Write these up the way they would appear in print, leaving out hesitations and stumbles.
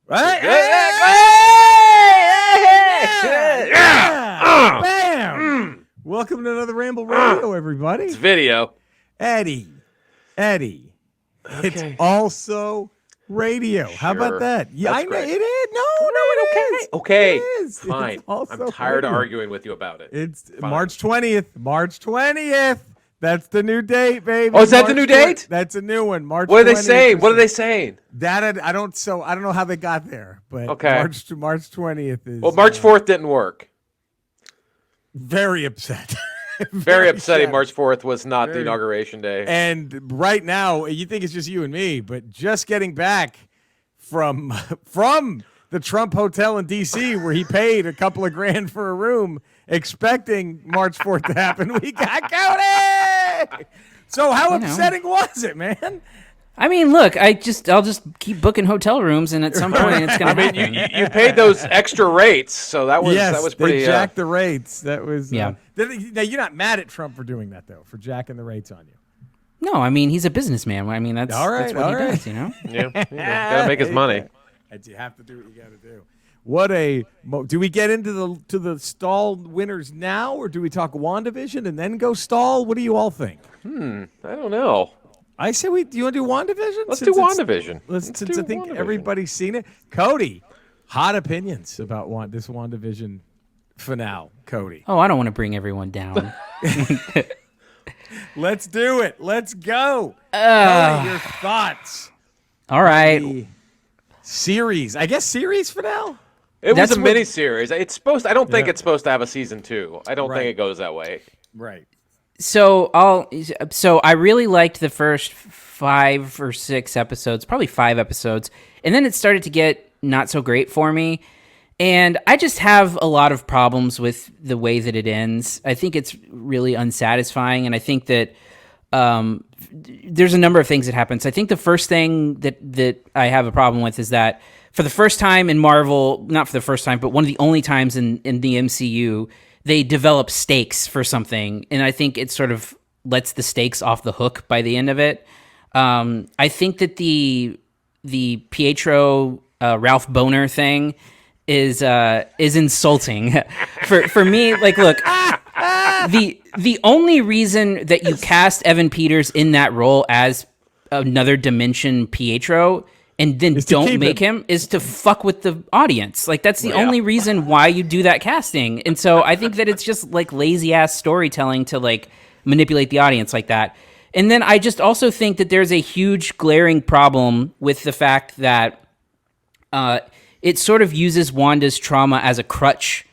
Right? Bam! Welcome to another Ramble Radio, everybody. It's video. Eddie. Okay. It's also radio. How about Sure. that? Yeah, That's I know great. it is. No, it is. Okay. It is. Fine. It's also I'm tired of radio. arguing with you about it. It's Fine. March 20th. March 20th. That's the new date, baby. Oh, is that the March new date? That's a new one. March. What are they 20th. saying? What are they saying? That I don't know how they got there, but Okay. March 20th is. Well, March 4th didn't work. Very upset. Very upsetting. sad. March 4th was not the Very- inauguration day. And right now, you think it's just you and me, but just getting back from the Trump Hotel in D.C. where he paid a couple of grand for a room, expecting March 4th to happen, we got Cody. So how upsetting was it, man? I mean, look, I'll just keep booking hotel rooms, and at some point it's going to happen. you paid those extra rates, so that was pretty. They jacked the rates. That was Yeah. Now you're not mad at Trump for doing that though, for jacking the rates on you. No, I mean, he's a businessman. I mean, that's what he does, you know? Gotta make his money. And you have to do what you got to do. Do we get into the stall winners now, or do we talk WandaVision and then go stall? What do you all think? I don't know. I say do you want to do WandaVision? Let's do WandaVision. Since I think WandaVision. everybody's seen it. Cody, hot opinions about this WandaVision finale. Cody. Oh, I don't want to bring everyone down. Let's do it. Let's go. Cody, your thoughts. All right. The series. I guess series finale? It was That's a what- mini series. It's supposed. I don't think Yeah. it's supposed to have a season 2. I don't Right. think it goes that way. Right. So I really liked the first 5 or 6 episodes, probably 5 episodes, and then it started to get not so great for me. And I just have a lot of problems with the way that it ends. I think it's really unsatisfying, and I think that there's a number of things that happens. I think the first thing that I have a problem with is that for the first time in Marvel, not for the first time, but one of the only times in the MCU, they develop stakes for something, and I think it sort of lets the stakes off the hook by the end of it. I think that the Pietro Ralph Boner thing is insulting for me. Like, look, the only reason that you cast Evan Peters in that role as another dimension Pietro and then don't make him is to fuck with the audience. Like, that's the only reason why you do that casting. And so I think that it's just like lazy ass storytelling to like manipulate the audience like that. And then I just also think that there's a huge glaring problem with the fact that it sort of uses Wanda's trauma as a crutch,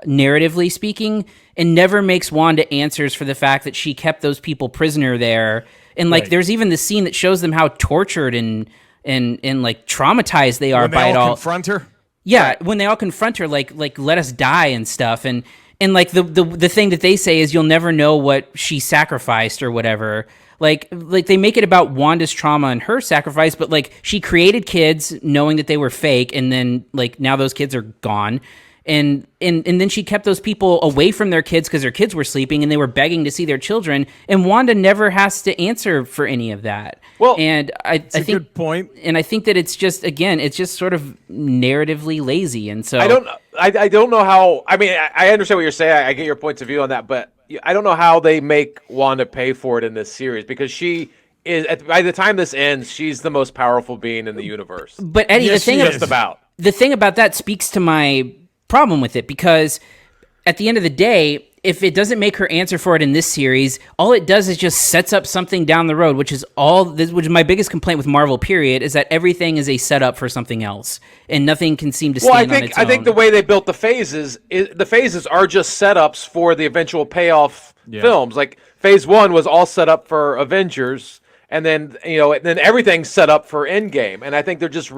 narratively speaking, and never makes Wanda answers for the fact that she kept those people prisoner there. And like, there's even the scene that shows them how tortured and like traumatized they are When they by it all. confront her? Yeah, when they all confront her, like let us die and stuff, and like the thing that they say is you'll never know what she sacrificed or whatever. Like they make it about Wanda's trauma and her sacrifice, but like she created kids knowing that they were fake, and then like now those kids are gone. And then she kept those people away from their kids because their kids were sleeping and they were begging to see their children. And Wanda never has to answer for any of that. Well, and I think good point. And I think that it's just sort of narratively lazy. And so I don't know how. I mean, I understand what you're saying. I get your points of view on that, but I don't know how they make Wanda pay for it in this series, because she is, by the time this ends, she's the most powerful being in the universe. But Eddie, Yes, the thing about that speaks to my problem with it, because at the end of the day, if it doesn't make her answer for it in this series, all it does is just sets up something down the road, which is my biggest complaint with Marvel, period, is that everything is a setup for something else, and nothing can seem to stand on its own. I think the way they built the phases are just setups for the eventual payoff films. Like phase 1 was all set up for Avengers, and then everything's set up for Endgame, and I think they're just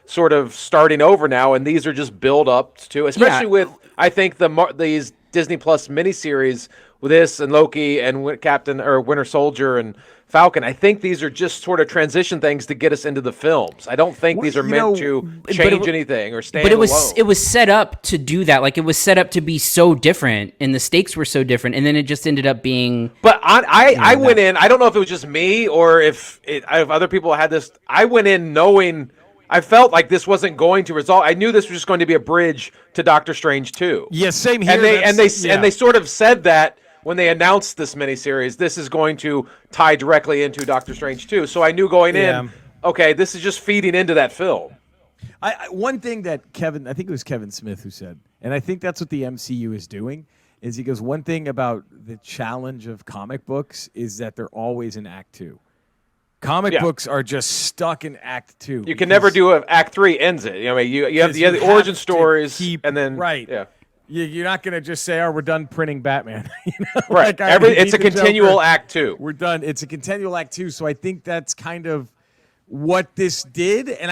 sort of starting over now, and these are just build ups to, especially with, I think, these Disney Plus miniseries with this and Loki and Winter Soldier and Falcon. I think these are just sort of transition things to get us into the films. I don't think these are meant to change anything or stand alone. But it was set up to do that. Like, it was set up to be so different, and the stakes were so different, and then it just ended up being. But I went in. I don't know if it was just me or if other people had this. I went in knowing. I felt like this wasn't going to resolve. I knew this was just going to be a bridge to Doctor Strange 2. Yeah, same here. And they sort of said that when they announced this miniseries, this is going to tie directly into Doctor Strange 2. So I knew going in, okay, this is just feeding into that film. One thing that I think it was Kevin Smith who said, and I think that's what the MCU is doing, is he goes, one thing about the challenge of comic books is that they're always in Act 2. Comic books are just stuck in Act 2. You can never do Act 3 ends it. I mean, you have the origin stories, and then You're not going to just say, "Oh, we're done printing Batman." Right. It's a continual Act 2. We're done. It's a continual Act 2. So I think that's kind of what this did. And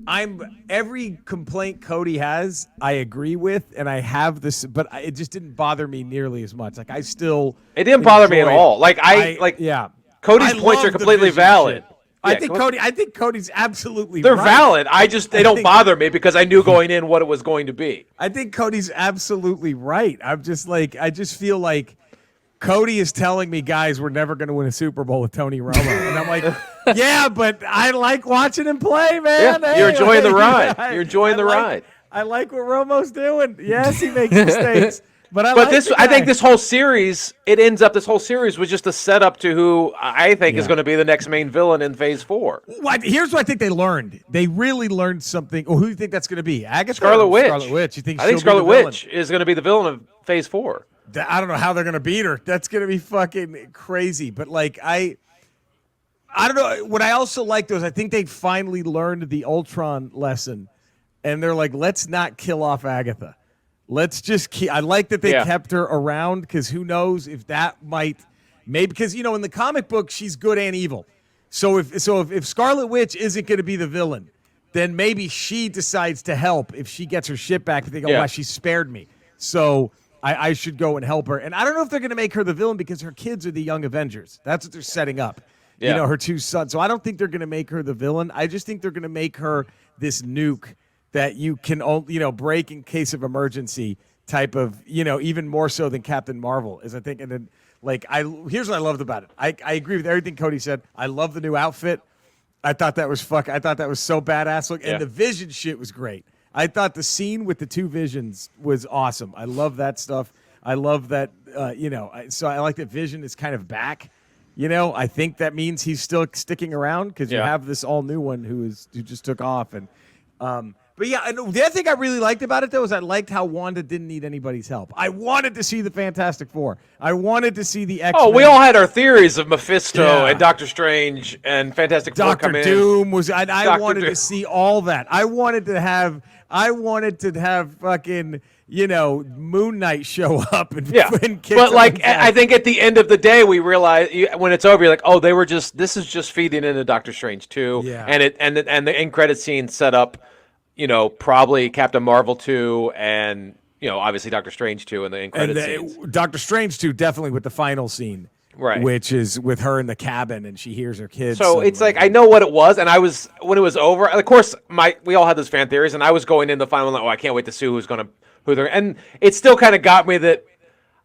I'm every complaint Cody has, I agree with, and I have this, but it just didn't bother me nearly as much. Like it didn't bother me at all. Cody's points are completely valid. I think Cody's absolutely They're right. valid. They don't bother me because I knew going in what it was going to be. I think Cody's absolutely right. I just feel like Cody is telling me, guys, we're never going to win a Super Bowl with Tony Romo. And I'm like, yeah, but I like watching him play, man. Yeah, you're enjoying the ride. You're enjoying the ride. I like what Romo's doing. Yes, he makes mistakes. I think this whole series, this whole series was just a setup to who I think is going to be the next main villain in Phase 4. Here's what I think they learned. They really learned something. Who do you think that's going to be? Agatha? Scarlet Witch. Scarlet Witch. You think I think Scarlet Witch is going to be the villain of Phase 4. I don't know how they're going to beat her. That's going to be fucking crazy. But I don't know. What I also liked was I think they finally learned the Ultron lesson. And they're like, let's not kill off Agatha. Let's just keep. I like that they kept her around because who knows if that might, maybe because in the comic book she's good and evil. So if Scarlet Witch isn't going to be the villain, then maybe she decides to help if she gets her shit back. They go, wow, she spared me. So I should go and help her. And I don't know if they're going to make her the villain because her kids are the Young Avengers. That's what they're setting up. Yeah. Her two sons. So I don't think they're going to make her the villain. I just think they're going to make her this nuke that you can, break in case of emergency type of, even more so than Captain Marvel is, I think. And then, here's what I loved about it. I agree with everything Cody said. I love the new outfit. I thought that was so badass. And the Vision shit was great. I thought the scene with the two Visions was awesome. I love that stuff. I love that, so I like that Vision is kind of back. I think that means he's still sticking around because you have this all new one who just took off. And, but yeah, the other thing I really liked about it, though, is I liked how Wanda didn't need anybody's help. I wanted to see the Fantastic Four. I wanted to see the X-Men. Oh, we all had our theories of Mephisto and Doctor Strange and Fantastic Four come in. Doctor Doom was. I wanted to see all that. I wanted to have fucking Moon Knight show up and kick. But I think at the end of the day, we realize when it's over, you're like, oh, this is just feeding into Doctor Strange 2, and the end credit scene set up. Probably Captain Marvel 2 and, obviously Doctor Strange 2 and the end credit scenes. Doctor Strange 2 definitely with the final scene. Right. Which is with her in the cabin and she hears her kids. So it's I know what it was. And when it was over, of course, we all had those fan theories and I was going in the final, I can't wait to see and it still kind of got me that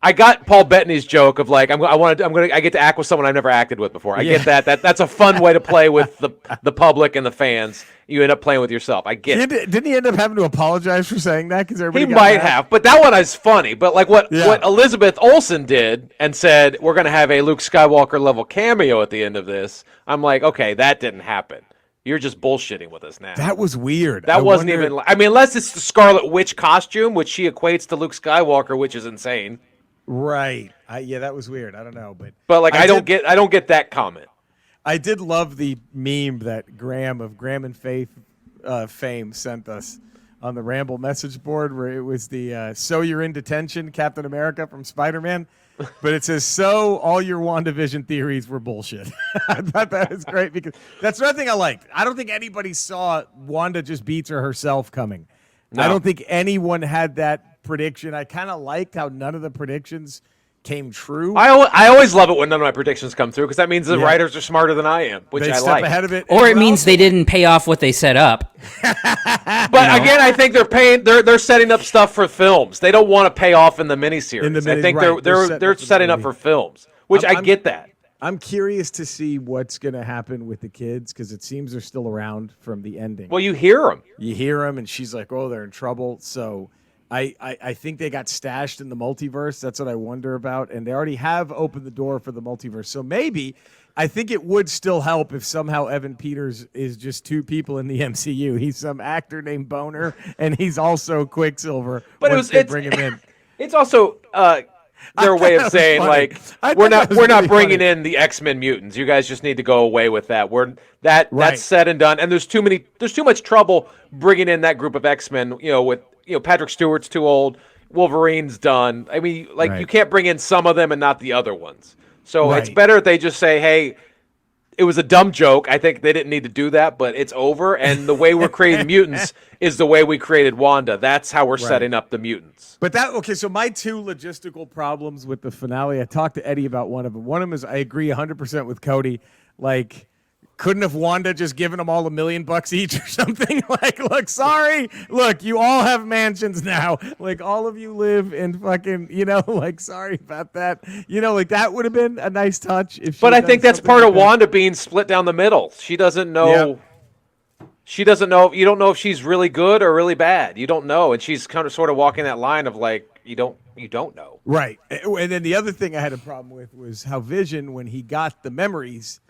I got Paul Bettany's joke of I get to act with someone I've never acted with before. I get that. That's a fun way to play with the public and the fans. You end up playing with yourself. I get it. Didn't he end up having to apologize for saying that? Because he might have, but that one is funny. But what Elizabeth Olsen did and said, we're going to have a Luke Skywalker level cameo at the end of this. I'm like, okay, that didn't happen. You're just bullshitting with us now. That was weird. That wasn't even. Unless it's the Scarlet Witch costume, which she equates to Luke Skywalker, which is insane. Right. That was weird. I don't know, but I don't get that comment. I did love the meme that Graham and Faith fame sent us on the Ramble message board, where it was the "So you're in detention, Captain America" from Spider-Man, but it says "So all your WandaVision theories were bullshit." I thought that was great because that's another thing I liked. I don't think anybody saw Wanda just beats her herself coming. No. I don't think anyone had that prediction. I kind of liked how none of the predictions came true. I always love it when none of my predictions come through because that means the writers are smarter than I am, which I like. Ahead of it, or it means they didn't pay off what they set up. But again, I think they're setting up stuff for films. They don't want to pay off in the miniseries. I think they're setting up for films, which I get that. I'm curious to see what's going to happen with the kids because it seems they're still around from the ending. Well, you hear them. You hear them, and she's like, "Oh, they're in trouble." So I think they got stashed in the multiverse. That's what I wonder about. And they already have opened the door for the multiverse. So maybe I think it would still help if somehow Evan Peters is just two people in the MCU. He's some actor named Boner, and he's also Quicksilver. But it's bring him in. It's also their way of saying funny. like we're not bringing in the X-Men mutants. You guys just need to go away with that. That's said and done. And there's too much trouble bringing in that group of X-Men. With Patrick Stewart's too old, Wolverine's done. I mean, you can't bring in some of them and not the other ones. So it's better if they just say, hey, it was a dumb joke. I think they didn't need to do that, but it's over. And the way we're creating mutants is the way we created Wanda. That's how we're setting up the mutants. But so my two logistical problems with the finale, I talked to Eddie about one of them. One of them is I agree 100% with Cody. Like, couldn't have Wanda just given them all $1 million each or something? Like, look, sorry. Look, you all have mansions now. Like, all of you live in fucking, sorry about that. That would have been a nice touch. But I think that's part of Wanda being split down the middle. She doesn't know. Yep. She doesn't know. You don't know if she's really good or really bad. You don't know. And she's kind of sort of walking that line of like, you don't know. Right. And then the other thing I had a problem with was how Vision, when he got the memories,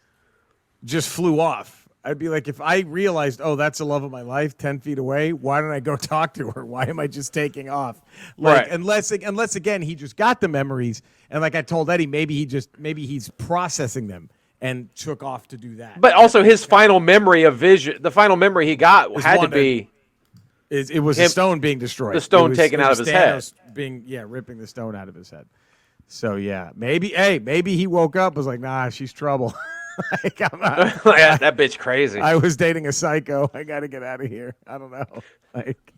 just flew off. I'd be like, if I realized, oh, that's the love of my life 10 feet away, why don't I go talk to her? Why am I just taking off? Like, unless again, he just got the memories. And like I told Eddie, maybe he's processing them and took off to do that. But also his final memory of Vision, the final memory he got had to be. It was the stone being destroyed. The stone taken out of his head. Ripping the stone out of his head. So yeah, maybe he woke up, was like, nah, she's trouble. Like, that bitch crazy. I was dating a psycho. I got to get out of here. I don't know. Like,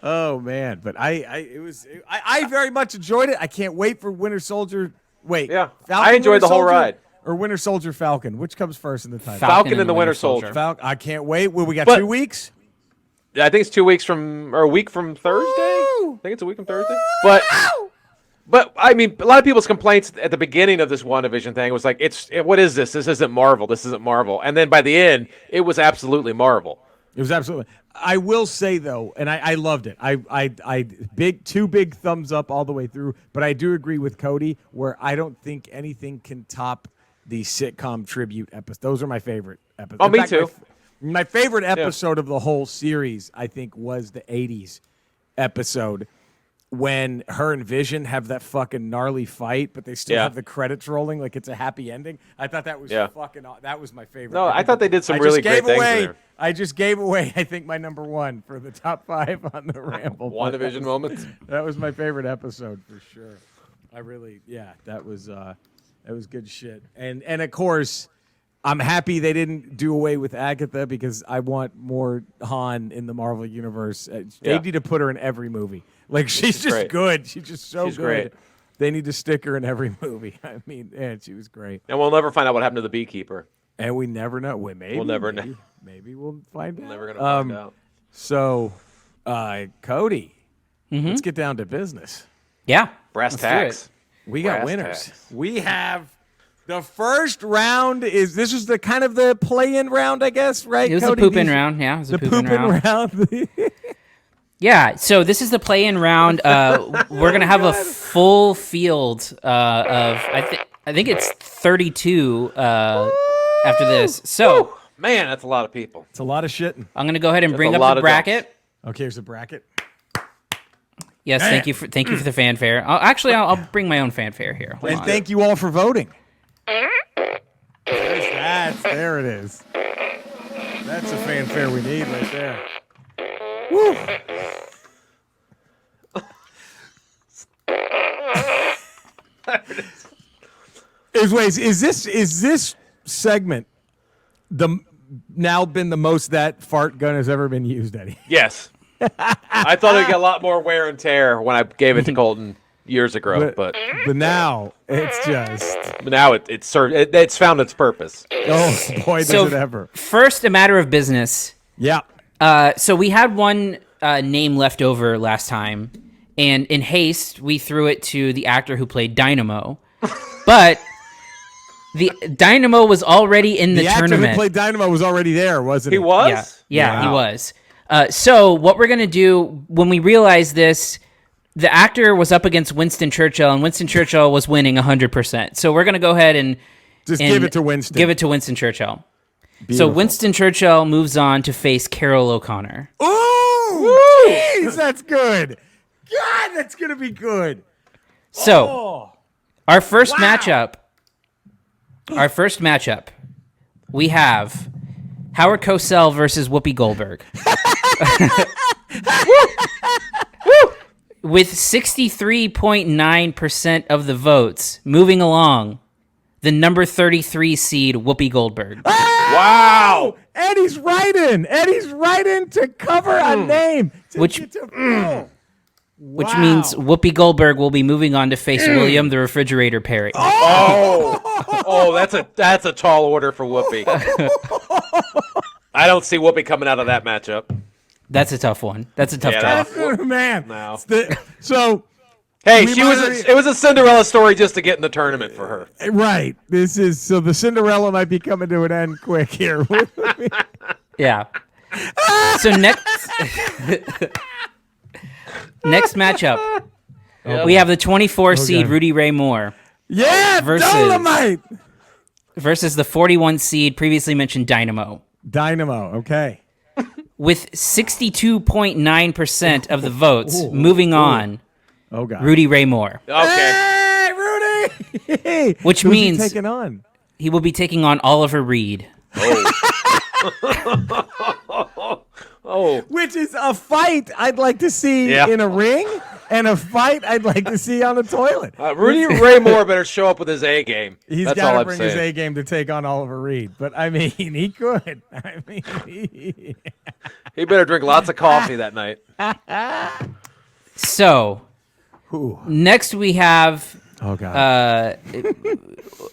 oh man, but I very much enjoyed it. I can't wait for Winter Soldier. Wait, yeah, Falcon, I enjoyed the whole ride. Or Winter Soldier Falcon. Which comes first in the title? Falcon and the Winter Soldier. I can't wait. Well, we got 2 weeks. I think it's 2 weeks a week from Thursday. Woo! I think it's a week from Thursday. But I mean, a lot of people's complaints at the beginning of this WandaVision thing was like, what is this? This isn't Marvel. This isn't Marvel. And then by the end, it was absolutely Marvel. It was absolutely. I will say though, and I loved it. I two big thumbs up all the way through. But I do agree with Cody where I don't think anything can top the sitcom tribute episodes. Those are my favorite episodes. Oh, me too. My favorite episode of the whole series, I think, was the 80s episode when her and Vision have that fucking gnarly fight, but they still have the credits rolling like it's a happy ending. I thought that was fucking. That was my favorite. No, I thought they did some really great things there. I just gave away, I think, my number one for the top 5 on the Ramble. WandaVision moments. That was my favorite episode for sure. That was good shit. And of course, I'm happy they didn't do away with Agatha because I want more Han in the Marvel universe. They need to put her in every movie. Like, she's just good. She's just so good. Great. They need to stick her in every movie. I mean, she was great. And we'll never find out what happened to the beekeeper. And we never know. We'll never know. Maybe we'll find out. We're never going to find out. So, Cody, let's get down to business. Yeah. Brass tacks. We got winners. We have the first round this was the kind of the play-in round, I guess, right? It was Cody? a poop-in round. Yeah, it was a poop-in round. Yeah, so this is the play-in round. We're gonna have a full field of I think it's 32 after this. So man, that's a lot of people. It's a lot of shitting. I'm gonna go ahead and bring up the bracket. Okay, here's the bracket. Yes, thank you for the fanfare. I'll bring my own fanfare here. Hold on. Thank you all for voting. There's that. There it is. That's a fanfare we need right there. Woo. Is this segment now been the most that fart gun has ever been used, Eddie? Yes. I thought it'd get a lot more wear and tear when I gave it to Colton years ago, but now it's just. But now it's found its purpose. Oh boy, does it ever! First, a matter of business. Yeah. So we had one name left over last time, and in haste, we threw it to the actor who played Dynamo. But The Dynamo was already in the actor tournament. who played Dynamo was already there, wasn't he? He was? Yeah, he Wow. was. So what we're going to do when we realize this, the actor was up against Winston Churchill, and Winston Churchill was winning 100%. So we're going to go ahead and Just give it to Winston. Give it to Winston Churchill. So Beautiful. Winston Churchill moves on to face Carol O'Connor. Ooh! Jeez, that's good. God, that's going to be good. So Oh. our first matchup, we have Howard Cosell versus Whoopi Goldberg. With 63.9% of the votes, moving along, the number 33 seed Whoopi Goldberg. Wow. Eddie's right in. Eddie's right in to cover a name. Which means Whoopi Goldberg will be moving on to face William the Refrigerator Perry. Oh, that's a tall order for Whoopi. I don't see Whoopi coming out of that matchup. That's a tough one. That's a tough Yeah, draw. man. No. So, Hey, We she might was. already- It was a Cinderella story just to get in the tournament for her. right. So the Cinderella might be coming to an end quick here. Yeah. So next matchup, we have the 24 seed Rudy Ray Moore Yeah, Versus- Dolomite. versus the 41 seed previously mentioned Dynamo. Dynamo. Okay. With 62.9% of the votes, moving on, Oh God. Rudy Ray Moore. Okay. Hey, Rudy. Which Who's he means- taking on. He will be taking on Oliver Reed. Oh. Which is a fight I'd like to see Yeah. in a ring, and a fight I'd like to see on a toilet. Rudy Ray Moore better show up with his A game. He's That's got all to I'm bring saying. his A game to take on Oliver Reed, but I mean, he could. I mean, He better drink lots of coffee that night. So, next we have oh God.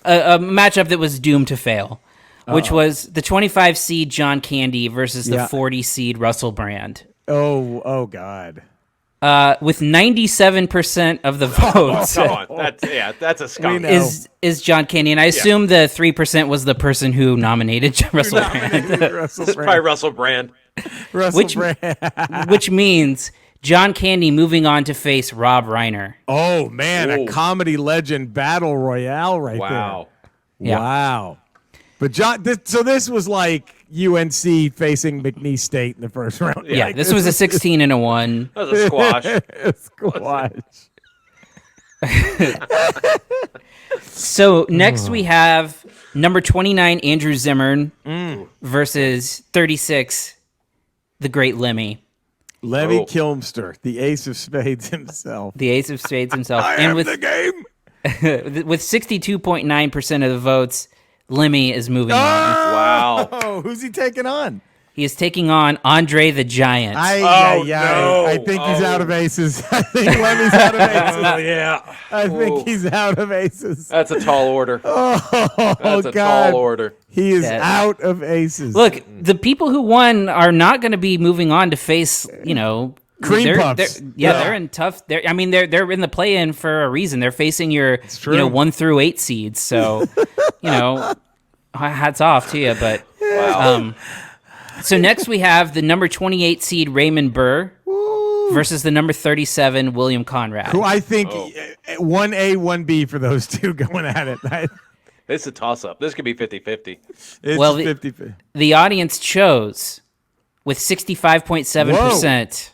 a matchup that was doomed to fail, which was the 25 seed John Candy versus the Yeah. 40 seed Russell Brand. oh God. With 97% of the votes Come on, that's a skunk. know. is John Candy, and I assume the 3% was the person who nominated Russell Brand, Russell It's probably Russell Brand. Russell which- Brand. which means John Candy moving on to face Rob Reiner. Oh man, Ooh. a comedy legend battle royale right Wow. there. Yeah. Wow. But John, this was like UNC facing McNeese State in the first round. Yeah, Like, this was a 16 and a 1. That was a squash. squash. So next we have number 29 Andrew Zimmern versus 36 the Great Lemmy, Lemmy Oh. Kilmster, the ace of spades himself. the Ace of Spades himself, I and am with the game. with 62.9% of the votes, Lemmy is moving on. Wow. Oh, who's he taking on? He is taking on Andre the Giant. no. I think he's out of aces. I think Lemmy's out of aces. Yeah. I think he's out of aces. That's a tall order. Oh, That's a God. tall order. He is That- out of aces. Look, the people who won are not going to be moving on to face, Cream they're, puffs. they're in tough. They're in the play-in for a reason. They're facing your, true. 1 through 8 seeds. So, hats off to you. But Wow. so next we have the number 28 seed Raymond Burr versus the number 37 William Conrad. who I think 1A, 1B for those two going at it. This is a toss-up. This could be 50-50. It's Well, 50-50. The audience chose with 65.7%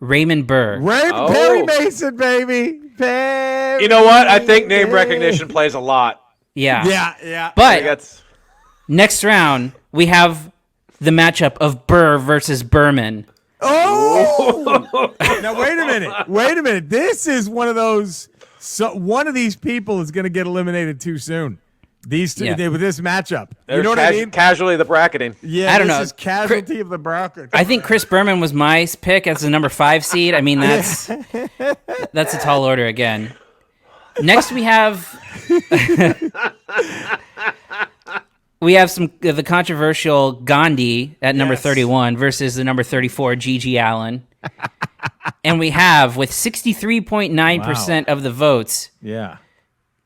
Raymond Burr. Oh. Perry Mason, baby. Perry You know what? I think name recognition plays a lot. Yeah. Yeah. I But think that's next round, we have the matchup of Burr versus Berman. Oh! Now, wait a minute. This is one of those. So one of these people is going to get eliminated too soon. These two, Yeah. with this matchup. there's You know what I mean? casually the bracketing. Yeah, I don't this know. is casualty of the bracket. I think Chris Berman was my pick as the number 5 seed. I mean, that's a tall order again. Next, we have the controversial Gandhi at number Yes. 31 versus the number 34 Gigi Allen. And we have, with 63.9% of the votes, Yeah.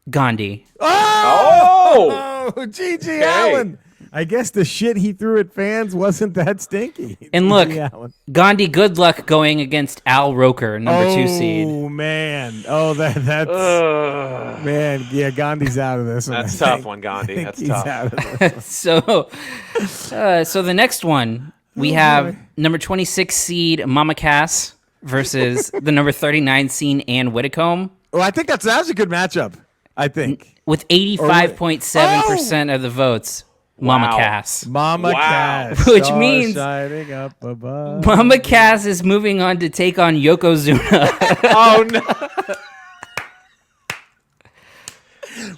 Gandhi. Oh! Oh, G.G. Allen. I guess the shit he threw at fans wasn't that stinky. And look, G.G. Allen. Gandhi, good luck going against Al Roker, number 2 seed. Oh, man. Oh, that's... man, yeah, Gandhi's out of this one. That's tough one, Gandhi. That's he's tough. out of this one. So the next one, we have number 26 seed Mama Cass versus the number 39 seed Ann Whitcomb. Well, I think that was a good matchup, I think. With 85.7% of the votes. Mama Wow. Cass. Mama Cass. Which stars means- shining up above. Mama Cass is moving on to take on Yokozuna. Oh, no.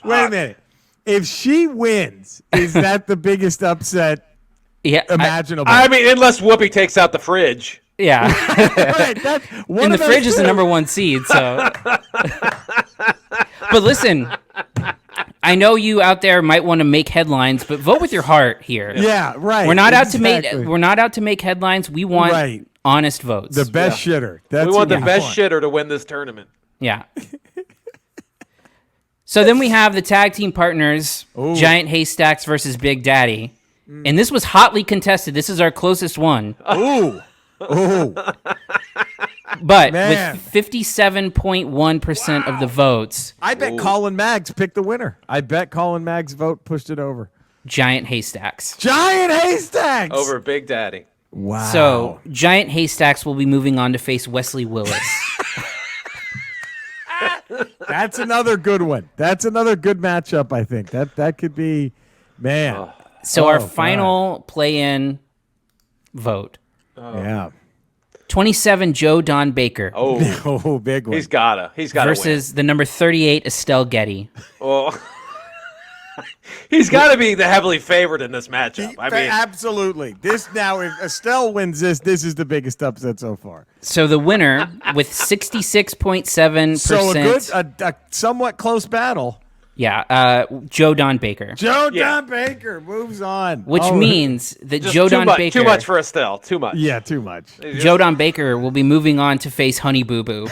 Wait a minute. If she wins, is that the biggest upset Yeah, imaginable? I mean, unless Whoopi takes out the fridge. yeah. Right, that's one And the of those fridge is the two. number 1 seed, so. But listen, I know you out there might want to make headlines, but vote with your heart here. Yeah, right. We're not exactly. out to make headlines. We want Right. honest votes. The best shitter. That's We want the what best want. shitter to win this tournament. Yeah. So then we have the tag team partners, Giant Haystacks versus Big Daddy. And this was hotly contested. This is our closest one. Ooh. Ooh. But Man. with 57.1% of the votes, I bet Colin Maggs picked the winner. I bet Colin Maggs' vote pushed it over. Giant Haystacks. Giant Haystacks! Over Big Daddy. Wow. So Giant Haystacks will be moving on to face Wesley Willis. That's another good one. That's another good matchup, I think. That could be, man. So Oh, our God. final play-in vote. Yeah. 27 Joe Don Baker Oh, Oh, big one. he's gotta win. versus the number 38 Estelle Getty. Well, he's got to be the heavily favored in this matchup. I mean, Absolutely. This now, if Estelle wins this is the biggest upset so far. So the winner with 66.7%. So a somewhat close battle. Yeah, Joe Don Baker. Joe Yeah. Don Baker moves on. Which Oh, means that just Joe too Don much, Baker too much for Estelle. Too much. Yeah, too much. Joe Don Baker will be moving on to face Honey Boo Boo.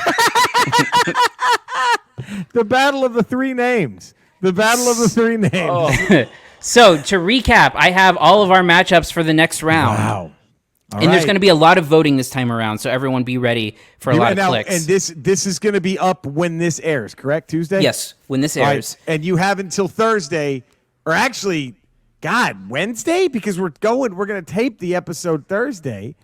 The battle of the three names. The battle of the three names. Oh. So to recap, I have all of our matchups for the next round. Wow. And there's going to be a lot of voting this time around, so everyone be ready for a lot of clicks. And this is going to be up when this airs, correct? Tuesday? Yes, when this All right, airs. and you have until Thursday, or actually, God, Wednesday? Because we're going to tape the episode Thursday.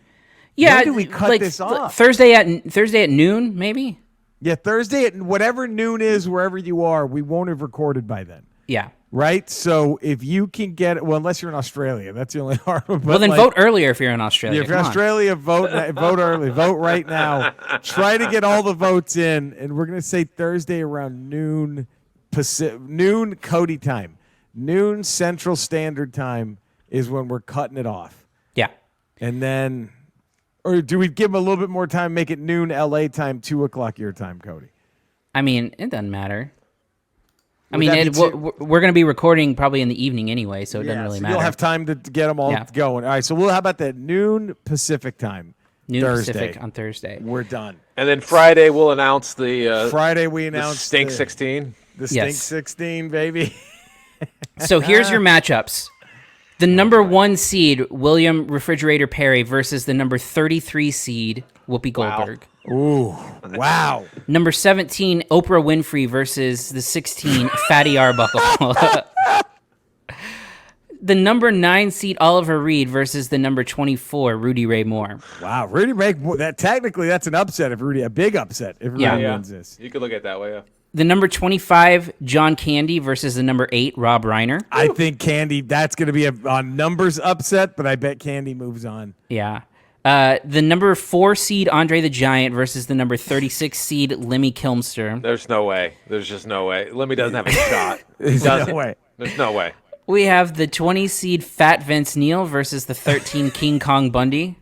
Yeah, when do we cut this off? Thursday at noon, maybe? Yeah, Thursday at whatever noon is, wherever you are, we won't have recorded by then. Yeah. Right? So if you can get it, well, unless you're in Australia, that's the only hard one. Well, then vote earlier if you're in Australia. Yeah, if you're in Come on. Australia, vote early. Vote right now. Try to get all the votes in, and we're going to say Thursday around noon noon Cody time. Noon Central Standard Time is when we're cutting it off. Yeah. And then, or do we give them a little bit more time, make it noon LA time, 2 o'clock your time, Cody? I mean, it doesn't matter. I Would mean, that be we're going to be recording probably in the evening anyway, so it doesn't really so matter. you'll have time to get them all Yeah. going. All right, so how about that? Noon Pacific time, Noon Thursday. Pacific on Thursday. We're done. And then Friday we'll announce the Friday we the announced Stink 16. The Stink Yes. 16, baby. So here's your matchups. The number 1 seed, William Refrigerator Perry, versus the number 33 seed, Whoopi Goldberg. Ooh, wow. Number 17, Oprah Winfrey versus the 16, Fatty Arbuckle. The number 9 seed, Oliver Reed versus the number 24, Rudy Ray Moore. Wow, Rudy Ray, technically that's an upset if Rudy, a big upset if Rudy Yeah. wins this. You could look at it that way. Yeah. The number 25, John Candy versus the number 8, Rob Reiner. I think Candy, that's going to be a numbers upset, but I bet Candy moves on. Yeah. The number 4 seed, Andre the Giant versus the number 36 seed, Lemmy Kilmster. There's no way. There's just no way. Lemmy doesn't have a shot. There's Doesn't. no way. There's no way. We have the 20 seed, Fat Vince Neil versus the 13 King Kong Bundy.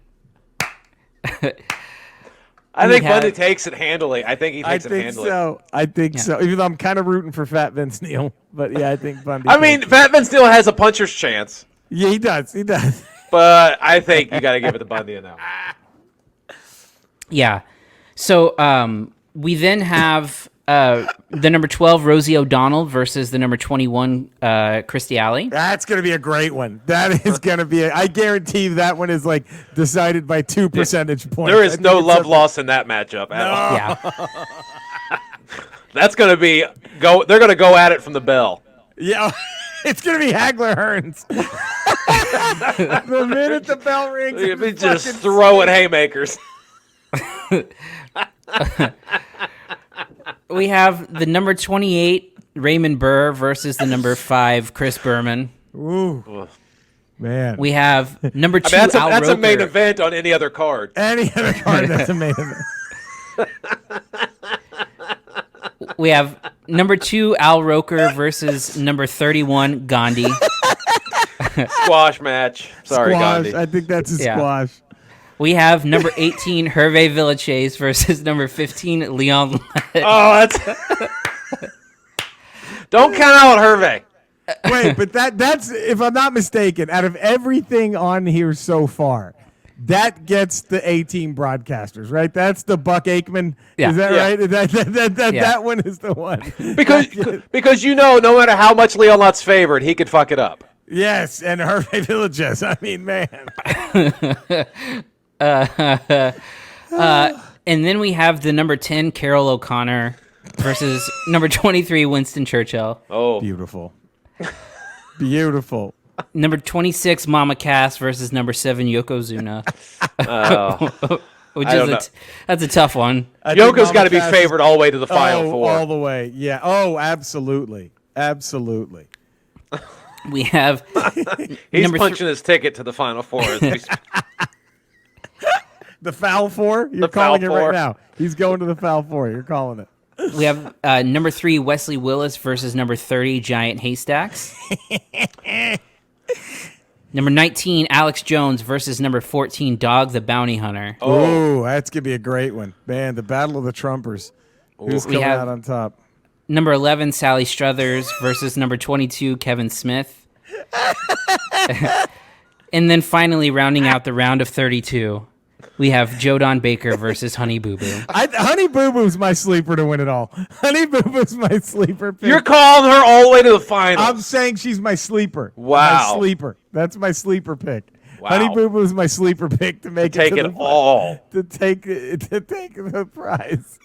I think have- Bundy takes it handily. I think he I takes it think handily. so. I think so. Even though I'm kind of rooting for Fat Vince Neil, but yeah, I think Bundy. I mean, Fat Vince still has a puncher's chance, yeah, he does. He does. but I think you got to give it to Bundy in that one. Yeah. So we then have the number 12 Rosie O'Donnell versus the number 21 Christy Alley. That's going to be a great one. That is going to be. I guarantee that one is like decided by 2 percentage points. There is no love loss in that matchup at all. Yeah. That's going to be go. They're going to go at it from the bell. Yeah, it's going to be Hagler Hearns. The minute the bell rings, They just throwing haymakers. We have the number 28 Raymond Burr versus the number 5 Chris Berman. Ooh, man. We have number 2 That's Al a main Roker. event on any other card. Any other card that's amazing. We have number 2 Al Roker versus number 31 Gandhi. Squash match. Sorry, Squash. Gandhi. I think that's a squash. We have number 18 Hervé Villechaize versus number 15 Leon Lett. Oh, that's. Don't count out Hervé. Wait, but that's, if I'm not mistaken, out of everything on here so far, that gets the 18 broadcasters, right? That's the Buck Aikman. Yeah. Is that Yeah. right? That one is the one. Because no matter how much Leon Lett's favored, he could fuck it up. Yes, and Hervé Villechaize. I mean, man. And then we have the number 10 Carol O'Connor versus number 23 Winston Churchill. Oh, Beautiful. Beautiful. Number 26 Mama Cass versus number 7 Yokozuna. Which I don't know. That's a tough one. Yoko's got to be favored all the way to the final four. All the way. Yeah. Oh, absolutely. Absolutely. We have He's number punching his ticket to the final four. as we speak. The foul four? You're The calling foul it four. right now. He's going to the foul four. You're calling it. we have number 3 Wesley Willis versus number 30 Giant Haystacks. Number 19 Alex Jones versus number 14 Dog the Bounty Hunter. Oh, that's going to be a great one. Man, the Battle of the Trumpers. Who's We coming have- out on top? Number 11 Sally Struthers versus number 22 Kevin Smith. And then finally rounding out the round of 32, we have Joe Don Baker versus Honey Boo Boo. Honey Boo Boo's my sleeper to win it all. Honey Boo Boo's my sleeper pick. You're calling her all the way to the final. I'm saying she's my sleeper. Wow. My sleeper. That's my sleeper pick. Wow. Honey Boo Boo's my sleeper pick to make Take it to it the all. to take the prize.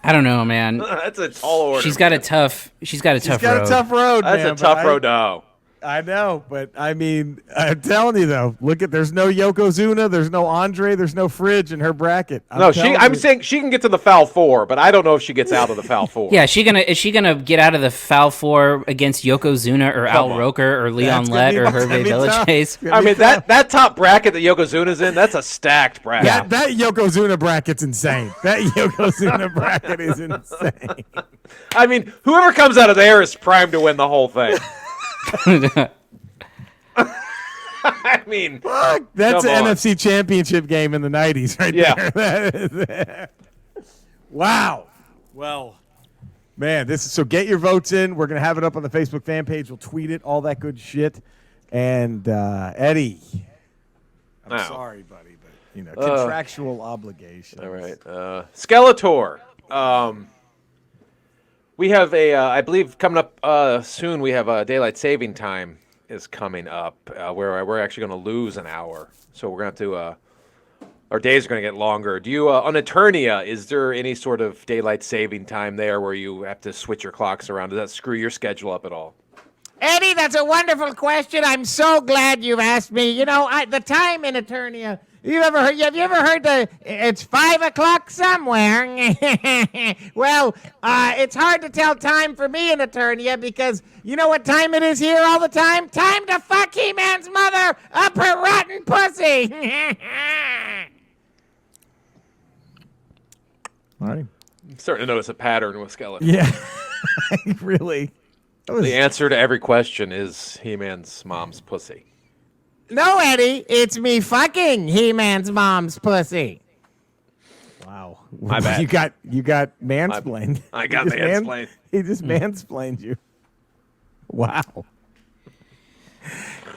I don't know, man. That's a tall order. She's got a tough She's road. got a tough road, That's man. a tough road to hoe. I know, but I mean, I'm telling you though. There's no Yokozuna, there's no Andre, there's no Fridge in her bracket. I'm saying she can get to the foul four, but I don't know if she gets out of the foul four. Yeah, is she gonna get out of the foul four against Yokozuna or Al on. Roker or Leon That's Lett or gonna Hervé be tough. Villechaize? I mean that top bracket that Yokozuna's in, that's a stacked bracket. That Yokozuna bracket's insane. That Yokozuna bracket is insane. I mean, whoever comes out of there is primed to win the whole thing. I mean, Fuck, that's come an on. NFC Championship game in the '90s, right Yeah. there. Wow. Well, man, so get your votes in. We're gonna have it up on the Facebook fan page. We'll tweet it, all that good shit. And Eddie, I'm Now. sorry, buddy, but contractual obligations. all right, Skeletor. We have I believe coming up soon. We have daylight saving time is coming up, where we're actually going to lose an hour. So we're going to have to. Our days are going to get longer. Do you on Eternia? Is there any sort of daylight saving time there where you have to switch your clocks around? Does that screw your schedule up at all? Eddie, that's a wonderful question. I'm so glad you've asked me. You know, the time in Eternia. Have you ever heard it's 5 o'clock somewhere? Well, it's hard to tell time for me in Eternia because you know what time it is here all the time? Time to fuck He-Man's mother up her rotten pussy. All right. I'm starting to notice a pattern with Skeletor. Yeah, really. The answer to every question is He-Man's mom's pussy. No, Eddie, it's me fucking He-Man's mom's pussy. Wow. My bad. You got mansplained. I got He just mansplained. He just mansplained you. Wow.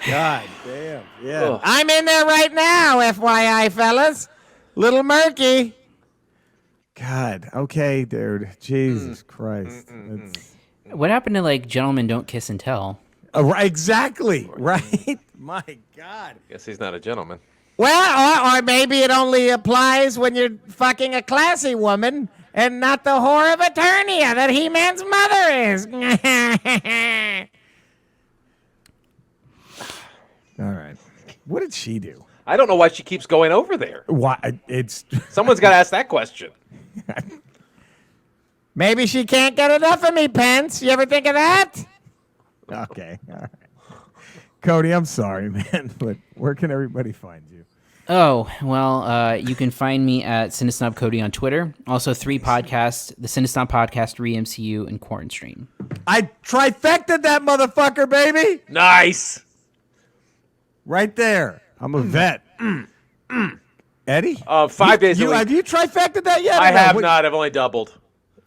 God damn. Yeah. Ugh. I'm in there right now, FYI, fellas. Little murky. God. Okay, dude. Jesus Christ. What happened to like Gentlemen Don't Kiss and Tell? Right, exactly. Right. My God. Guess he's not a gentleman. Well, or maybe it only applies when you're fucking a classy woman and not the whore of Eternia that He-Man's mother is. All right. What did she do? I don't know why she keeps going over there. Why? It's Someone's got to ask that question. Maybe she can't get enough of me, Pence. You ever think of that? okay. All right. Cody, I'm sorry, man, but where can everybody find you? Oh, well, you can find me at Cinesnob Cody on Twitter. Also, 3 podcasts, the Cinesnob Podcast, Re-MCU, and Quarantine Stream. I trifected that motherfucker, baby. Nice. Right there. I'm a vet. Eddie? 5 days a week. Have you trifected that yet? I or no? have What- not. I've only doubled.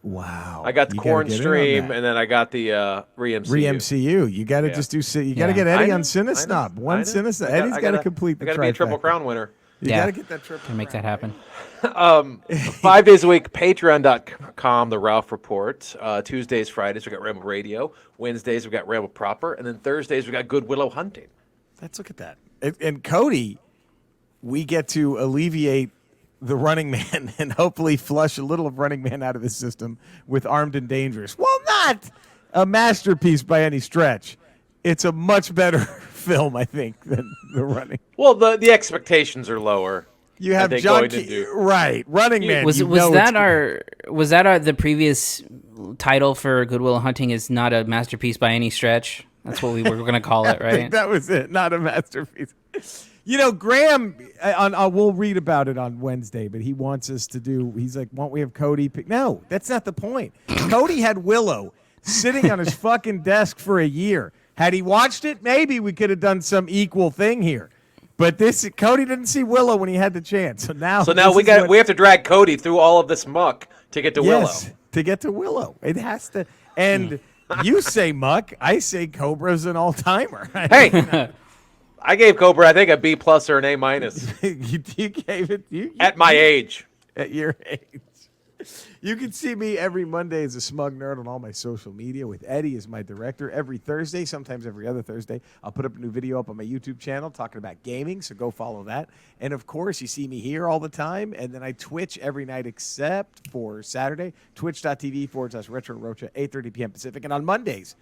Wow. I got the You gotta Corn get in on Stream, that. and then I got the Re-MCU. Re-MCU. You got to Yeah. just do. You got to Yeah. get Eddie I on know, Cinesnob. I One know. Cinesnob. I Eddie's got to gotta- complete the I got to be a Triple trifecta. Crown winner. You Yeah. got to get that triple. Can make that happen. 5 days a week, patreon.com, The Ralph Report. Tuesdays, Fridays, we got Ramble Radio. Wednesdays, we got Ramble Proper. And then Thursdays, we got Good Willow Hunting. Let's look at that. And Cody, we get to alleviate the Running Man and hopefully flush a little of Running Man out of his system with Armed and Dangerous. Well, not a masterpiece by any stretch. It's a much better film, I think, than The Running. Well, the expectations are lower. You have they John going to do? Right, Running Man. Was you was know that it's- our the previous title for Good Will Hunting is not a masterpiece by any stretch? That's what we were going to call it, I right? think that was it. Not a masterpiece. You know, Graham, we'll read about it on Wednesday, but he wants us to do, he's like, won't we have Cody pick? No, that's not the point. Cody had Willow sitting on his fucking desk for a year. Had he watched it, maybe we could have done some equal thing here. But Cody didn't see Willow when he had the chance. So now we have to drag Cody through all of this muck to get to Willow. to get to Willow. It has to. And you say muck, I say Cobra's an all-timer. Hey, I gave Cobra, I think, a B+ or an A-. you gave it At my age. at your age. You can see me every Monday as a smug nerd on all my social media with Eddie as my director. Every Thursday, sometimes every other Thursday, I'll put up a new video up on my YouTube channel talking about gaming, so go follow that. And of course, you see me here all the time, and then I Twitch every night except for Saturday, twitch.tv/RetroRocha, 8:30 p.m. Pacific. And on Mondays,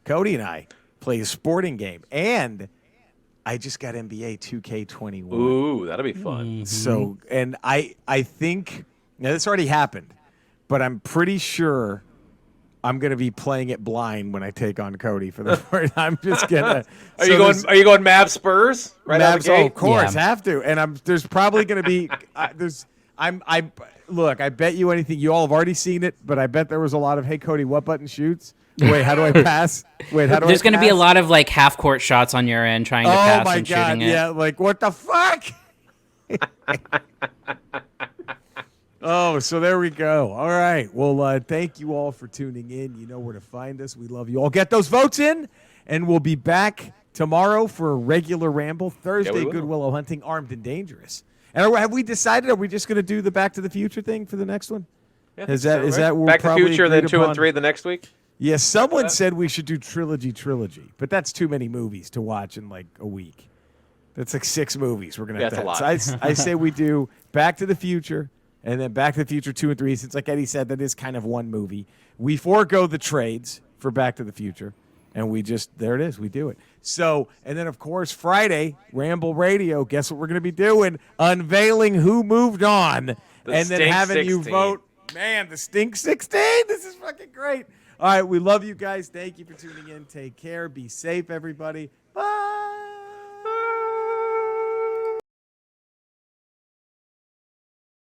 Cody and I play a sporting game. And I just got NBA 2K21. Ooh, that'll be fun. So, and I think, now this already happened, but I'm pretty sure I'm going to be playing it blind when I take on Cody for the first. I'm just going to. Are you going Mavs Spurs right out of the gate? Of course, Yeah. have to. And there's probably going to be look, I bet you anything. You all have already seen it, but I bet there was a lot of, hey Cody, what button shoots? Wait, how do I pass? Wait, how do There's I going to be a pass? lot of like half court shots on your end trying to Oh pass my and god, shooting it. yeah, like what the fuck? Oh, so there we go. All right. Well, thank you all for tuning in. You know where to find us. We love you all. Get those votes in, and we'll be back tomorrow for a regular Ramble. Thursday, will. Good Willow Hunting, Armed and Dangerous. And have we decided? Are we just going to do the Back to the Future thing for the next one? Yeah, Is that what we'll Back to the probably Future, then agreed 2 and upon? 3 the next week? Yeah, someone that? said we should do trilogy, but that's too many movies to watch in like a week. That's like 6 movies we're gonna have That's to a have. lot. So I say we do Back to the Future and then Back to the Future 2 and 3. Since like Eddie said, that is kind of one movie. We forego the trades for Back to the Future, and we just there it is. We do it. So and then of course Friday Ramble Radio. Guess what we're gonna be doing? Unveiling who moved on, and then Stink having you 16. vote. Man, the Stink 16. This is fucking great. All right, we love you guys. Thank you for tuning in. Take care. Be safe, everybody. Bye.